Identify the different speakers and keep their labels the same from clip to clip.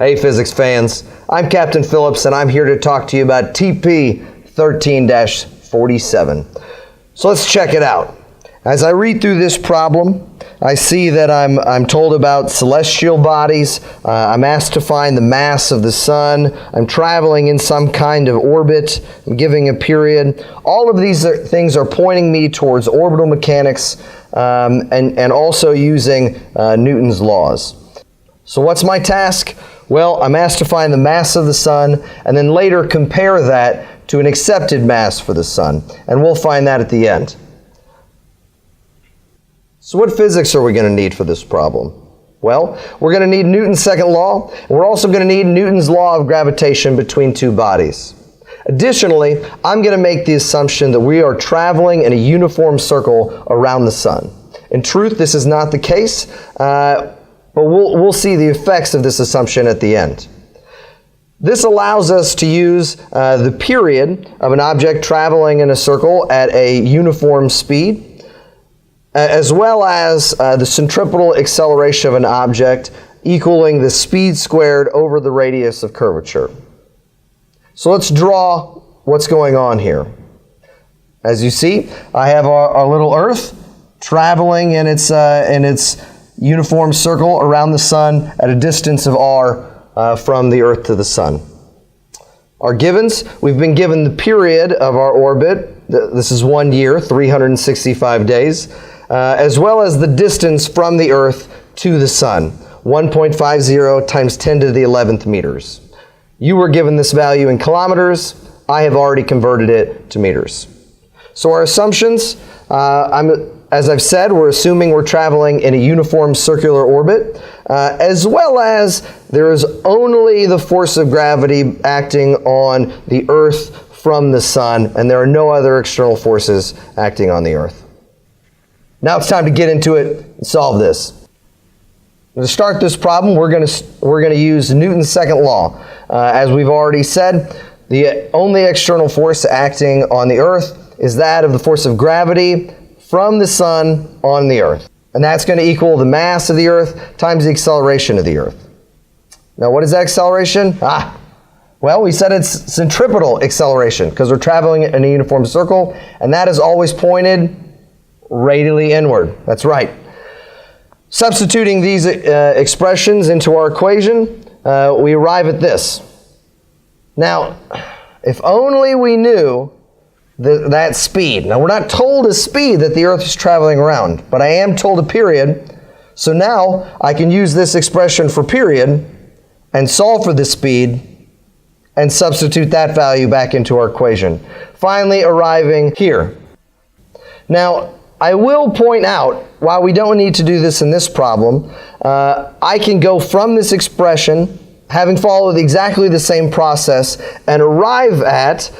Speaker 1: Hey physics fans, I'm Captain Phillips and I'm here to talk to you about TP 13-47. So let's check it out. As I read through this problem, I see that I'm told about celestial bodies. I'm asked to find the mass of the sun. I'm traveling in some kind of orbit. I'm giving a period. All of these things are pointing me towards orbital mechanics and also using Newton's laws. So what's my task? Well, I'm asked to find the mass of the sun and then later compare that to an accepted mass for the sun. And we'll find that at the end. So what physics are we going to need for this problem? Well, we're going to need Newton's second law, and we're also going to need Newton's law of gravitation between two bodies. Additionally, I'm going to make the assumption that we are traveling in a uniform circle around the sun. In truth, this is not the case, but we'll see the effects of this assumption at the end. This allows us to use the period of an object traveling in a circle at a uniform speed, as well as the centripetal acceleration of an object equaling the speed squared over the radius of curvature. So let's draw what's going on here. As you see, I have our little Earth traveling in its uniform circle around the sun at a distance of r from the Earth to the sun. Our givens, we've been given the period of our orbit. This is 1 year, 365 days. As well as the distance from the Earth to the sun, 1.50 times 10 to the 11th meters. You were given this value in kilometers. I have already converted it to meters. So our assumptions, as I've said, we're assuming we're traveling in a uniform circular orbit, as well as there is only the force of gravity acting on the Earth from the sun, and there are no other external forces acting on the Earth. Now it's time to get into it and solve this. To start this problem, we're going to use Newton's second law. As we've already said, the only external force acting on the Earth is that of the force of gravity from the sun on the Earth. And that's going to equal the mass of the Earth times the acceleration of the Earth. Now what is that acceleration? Well, we said it's centripetal acceleration because we're traveling in a uniform circle, and that is always pointed radially inward. That's right. Substituting these expressions into our equation, we arrive at this. Now, if only we knew that speed. Now, we're not told a speed that the Earth is traveling around, but I am told a period. So now I can use this expression for period and solve for the speed and substitute that value back into our equation, finally arriving here. Now, I will point out, while we don't need to do this in this problem, I can go from this expression, having followed exactly the same process, and arrive at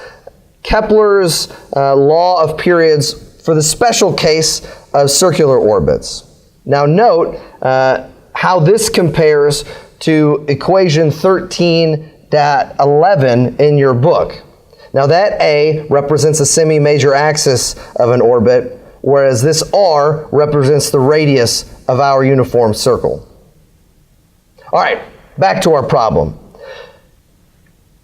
Speaker 1: Kepler's law of periods for the special case of circular orbits. Now note how this compares to equation 13.11 in your book. Now that A represents a semi-major axis of an orbit, whereas this r represents the radius of our uniform circle. All right, back to our problem.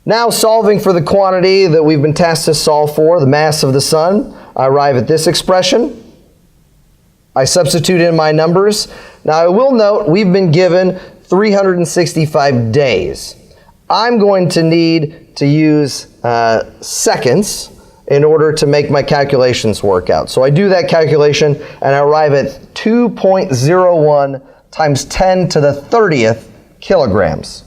Speaker 1: Now solving for the quantity that we've been tasked to solve for, the mass of the sun, I arrive at this expression. I substitute in my numbers. Now I will note we've been given 365 days. I'm going to need to use seconds in order to make my calculations work out. So I do that calculation and I arrive at 2.01 times 10 to the 30th kilograms.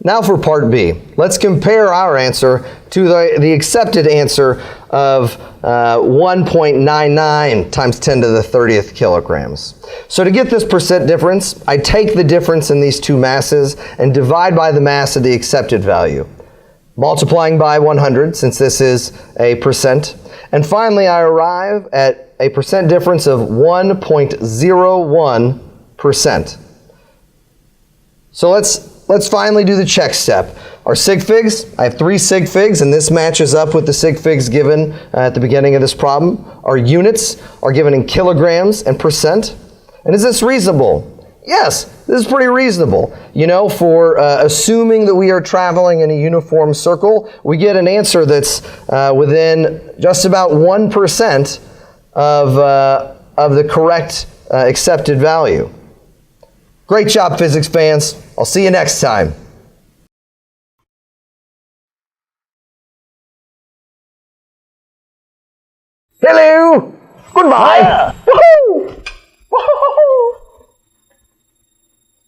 Speaker 1: Now for part B. Let's compare our answer to the accepted answer of 1.99 times 10 to the 30th kilograms. So to get this percent difference, I take the difference in these two masses and divide by the mass of the accepted value, multiplying by 100 since this is a percent. And finally I arrive at a percent difference of 1.01%. So let's finally do the check step. Our sig figs, I have 3 sig figs, and this matches up with the sig figs given at the beginning of this problem. Our units are given in kilograms and percent. And is this reasonable? yes, this is pretty reasonable. You know, for assuming that we are traveling in a uniform circle, we get an answer that's within just about 1% of the correct accepted value. Great job, physics fans. I'll see you next time. Hello. Goodbye.